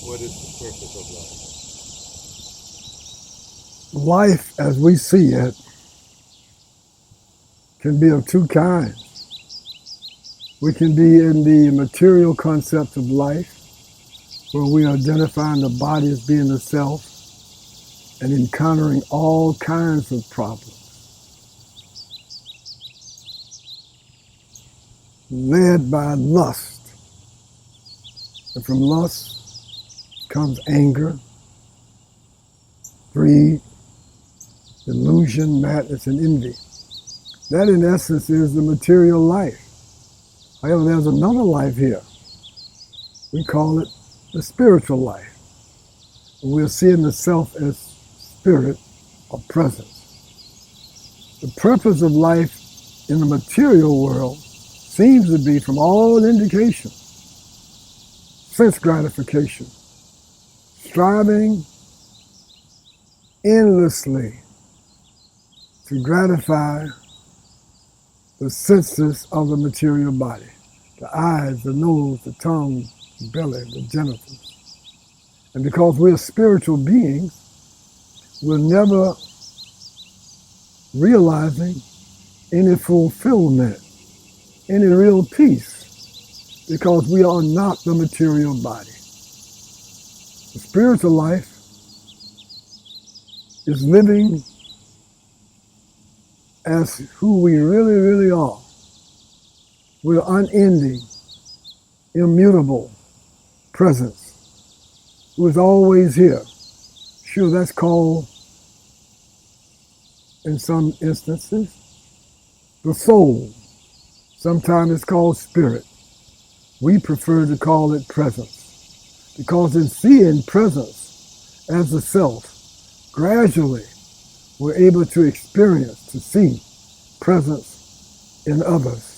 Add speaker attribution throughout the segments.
Speaker 1: What is the purpose of
Speaker 2: Life, as we see it, can be of two kinds. We can be in the material concept of life, where we are identifying the body as being the self and encountering all kinds of problems, led by lust. And from lust comes anger, greed, delusion, madness, and envy. That, in essence, is the material life. However, there's another life here. We call it the spiritual life. We're seeing the self as spirit or presence. The purpose of life in the material world seems to be, from all indication, sense gratification, striving endlessly to gratify the senses of the material body, the eyes, the nose, the tongue, the belly, the genitals. And because we're spiritual beings, we're never realizing any fulfillment, any real peace, because we are not the material body. The spiritual life is living as who we really, really are. We're unending, immutable presence who is always here. Sure, that's called, in some instances, the soul. Sometimes it's called spirit. We prefer to call it presence, because in seeing presence as the self, gradually we're able to experience, to see presence in others.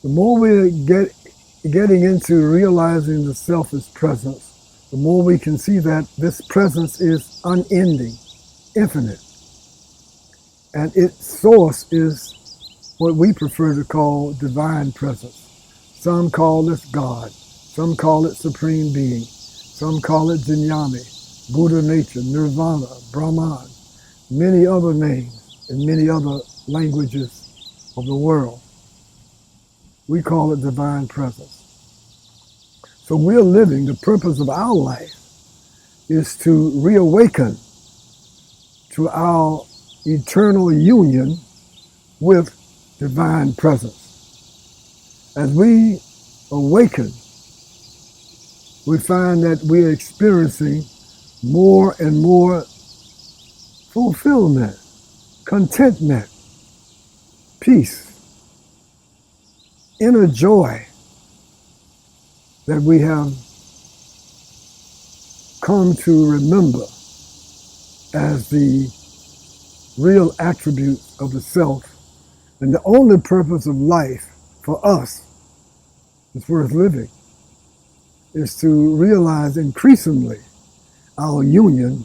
Speaker 2: The more we getting into realizing the self as presence, the more we can see that this presence is unending, infinite, and its source is what we prefer to call divine presence. Some call it God, some call it Supreme Being, some call it Jnana, Buddha nature, Nirvana, Brahman, many other names in many other languages of the world. We call it divine presence. So we're living, the purpose of our life is to reawaken to our eternal union with divine presence. As we awaken, we find that we're experiencing more and more fulfillment, contentment, peace, inner joy that we have come to remember as the real attributes of the self. And the only purpose of life for us is worth living, is to realize increasingly our union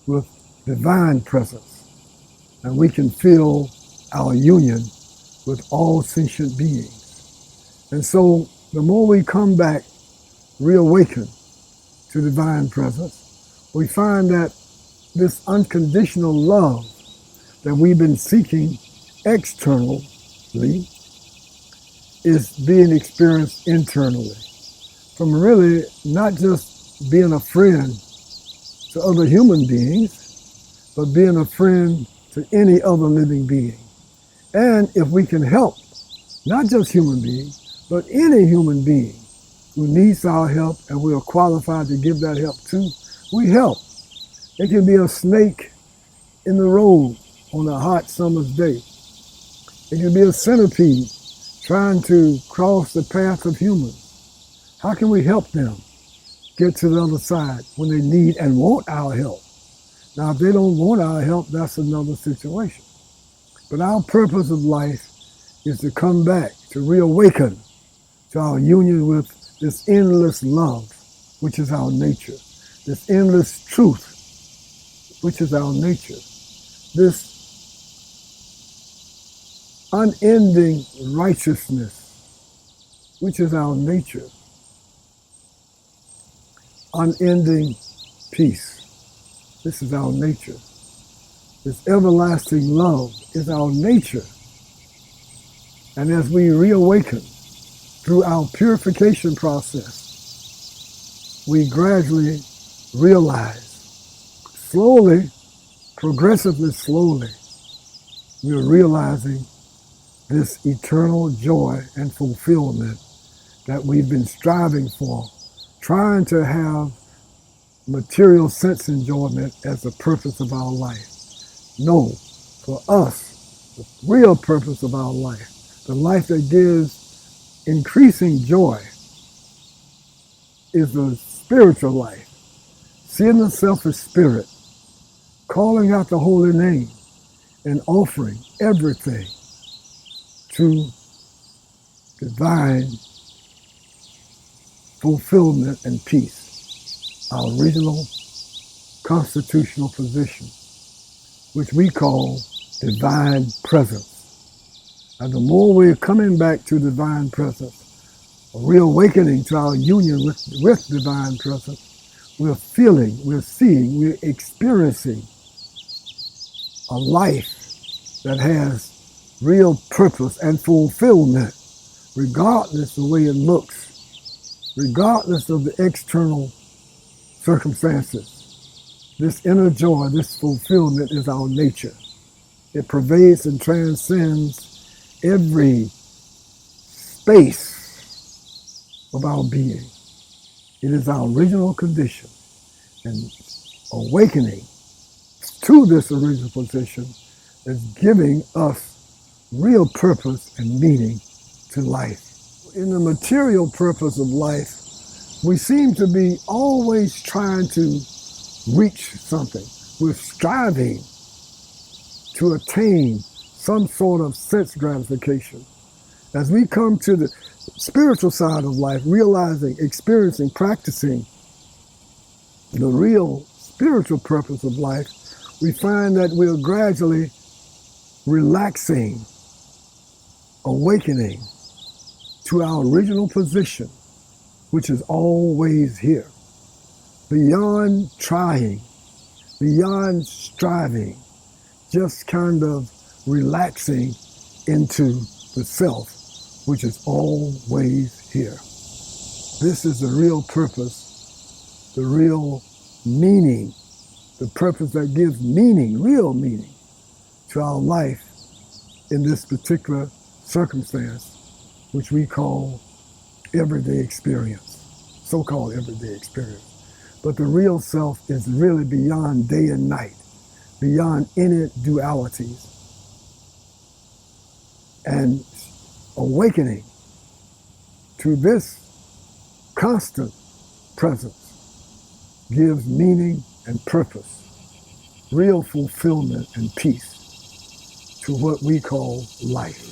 Speaker 2: with divine presence. And we can feel our union with all sentient beings. And so the more we come back, reawaken to divine presence, we find that this unconditional love that we've been seeking externally is being experienced internally. From really not just being a friend to other human beings, but being a friend to any other living being. And if we can help, not just human beings, but any human being who needs our help and we are qualified to give that help to, we help. It can be a snake in the road on a hot summer's day. It can be a centipede trying to cross the path of humans. How can we help them get to the other side when they need and want our help? Now, if they don't want our help, that's another situation. But our purpose of life is to come back, to reawaken to our union with this endless love, which is our nature, this endless truth, which is our nature, this unending righteousness, which is our nature. unending peace. This is our nature. This everlasting love is our nature. And as we reawaken through our purification process, we gradually realize, slowly, progressively slowly, we're realizing this eternal joy and fulfillment that we've been striving for, trying to have material sense enjoyment as the purpose of our life. No, for us, the real purpose of our life, the life that gives increasing joy, is the spiritual life, seeing the self as spirit, calling out the holy name, and offering everything to divine fulfillment and peace, our original constitutional position, which we call divine presence. And the more we're coming back to divine presence, reawakening to our union with divine presence, we're feeling, we're seeing, we're experiencing a life that has real purpose and fulfillment, regardless of the way it looks, regardless of the external circumstances. This inner joy, this fulfillment is our nature. It pervades and transcends every space of our being. It is our original condition, and awakening to this original position is giving us real purpose and meaning to life. In the material purpose of life, we seem to be always trying to reach something. We're striving to attain some sort of sense gratification. As we come to the spiritual side of life, realizing, experiencing, practicing the real spiritual purpose of life, we find that we're gradually relaxing, awakening to our original position, which is always here. Beyond trying, beyond striving, just kind of relaxing into the self, which is always here. This is the real purpose, the real meaning, the purpose that gives meaning, real meaning, to our life in this particular circumstance, which we call everyday experience, so-called everyday experience. But the real self is really beyond day and night, beyond any dualities. And awakening to this constant presence gives meaning and purpose, real fulfillment and peace to what we call life.